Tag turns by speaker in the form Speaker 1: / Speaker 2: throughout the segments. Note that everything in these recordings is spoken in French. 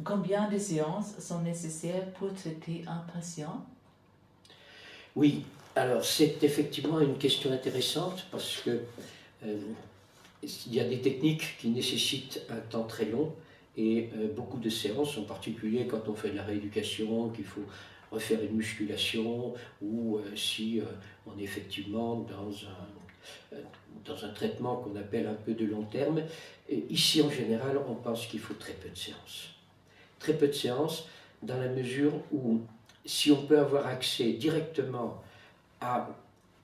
Speaker 1: Combien de séances sont nécessaires pour traiter un patient?
Speaker 2: Oui, alors c'est effectivement une question intéressante parce que il y a des techniques qui nécessitent un temps très long et beaucoup de séances, en particulier quand on fait de la rééducation, qu'il faut refaire une musculation ou si on est effectivement euh, dans un traitement qu'on appelle un peu de long terme. Et ici, en général, on pense qu'il faut très peu de séances. Très peu de séances dans la mesure où si on peut avoir accès directement à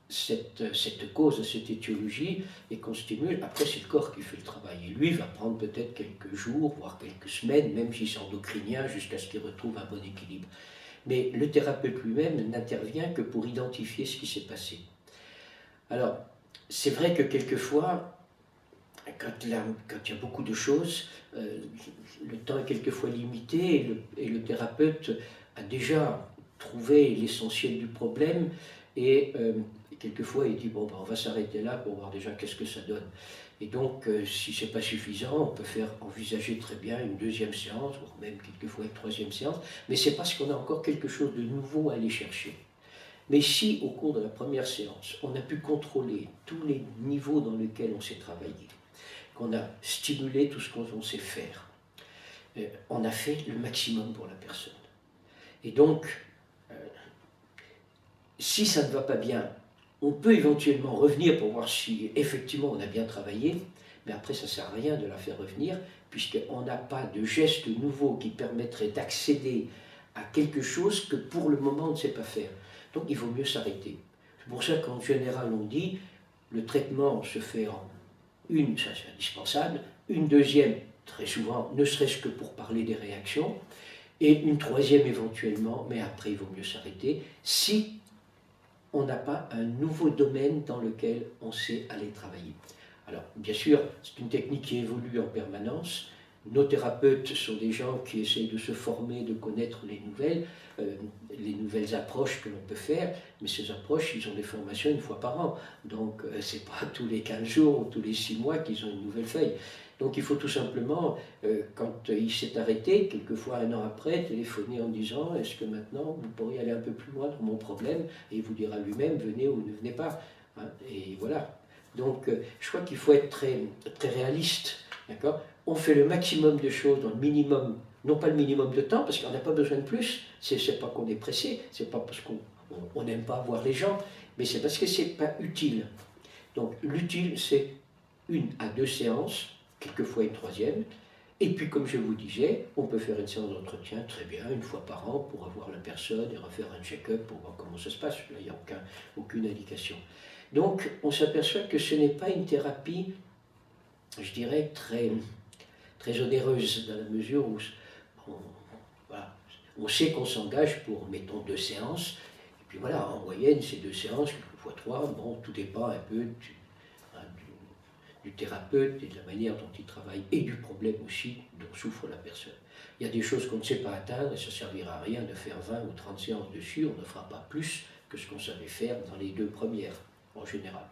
Speaker 2: cette cause, cette étiologie, et qu'on stimule, après c'est le corps qui fait le travail. Et lui va prendre peut-être quelques jours, voire quelques semaines, même si c'est endocrinien, jusqu'à ce qu'il retrouve un bon équilibre. Mais le thérapeute lui-même n'intervient que pour identifier ce qui s'est passé. Alors, c'est vrai que quelquefois, quand il y a beaucoup de choses, le temps est quelquefois limité et le thérapeute a déjà trouvé l'essentiel du problème et quelquefois il dit bon ben, on va s'arrêter là pour voir déjà qu'est-ce que ça donne. Et donc si c'est pas suffisant, on peut faire envisager très bien une deuxième séance, voire même quelquefois une troisième séance, mais c'est parce qu'on a encore quelque chose de nouveau à aller chercher. Mais si au cours de la première séance, on a pu contrôler tous les niveaux dans lesquels on s'est travaillé, qu'on a stimulé tout ce qu'on sait faire, on a fait le maximum pour la personne. Et donc, si ça ne va pas bien, on peut éventuellement revenir pour voir si effectivement on a bien travaillé, mais après ça ne sert à rien de la faire revenir, puisqu'on n'a pas de geste nouveau qui permettrait d'accéder à quelque chose que pour le moment on ne sait pas faire. Donc il vaut mieux s'arrêter. C'est pour ça qu'en général on dit le traitement se fait en une, ça c'est indispensable, une deuxième, très souvent, ne serait-ce que pour parler des réactions, et une troisième éventuellement, mais après il vaut mieux s'arrêter si on n'a pas un nouveau domaine dans lequel on sait aller travailler. Alors, bien sûr, c'est une technique qui évolue en permanence. Nos thérapeutes sont des gens qui essayent de se former, de connaître les nouvelles approches que l'on peut faire, mais ces approches, ils ont des formations une fois par an. Donc, ce n'est pas tous les 15 jours ou tous les 6 mois qu'ils ont une nouvelle feuille. Donc, il faut tout simplement, quand il s'est arrêté, quelquefois un an après, téléphoner en disant « Est-ce que maintenant, vous pourriez aller un peu plus loin dans mon problème ?» Et il vous dira lui-même « Venez ou ne venez pas. » Et voilà. Donc, je crois qu'il faut être très, très réaliste. D'accord ? On fait le maximum de choses dans le minimum, non pas le minimum de temps, parce qu'on n'a pas besoin de plus. C'est pas qu'on est pressé, c'est pas parce qu'on n'aime pas voir les gens, mais c'est parce que c'est pas utile. Donc, l'utile, c'est 1 à 2 séances, quelquefois une troisième. Et puis, comme je vous disais, on peut faire une séance d'entretien très bien, une fois par an, pour avoir la personne et refaire un check-up pour voir comment ça se passe. Là, il n'y a aucune indication. Donc, on s'aperçoit que ce n'est pas une thérapie, je dirais, très, très onéreuse, dans la mesure où on, voilà, on sait qu'on s'engage pour, mettons, 2 séances. Et puis voilà, en moyenne, c'est 2 séances, quelquefois 3. Bon, tout dépend un peu du thérapeute et de la manière dont il travaille et du problème aussi dont souffre la personne. Il y a des choses qu'on ne sait pas atteindre et ça ne servira à rien de faire 20 ou 30 séances dessus, on ne fera pas plus que ce qu'on savait faire dans les 2 premières, en général.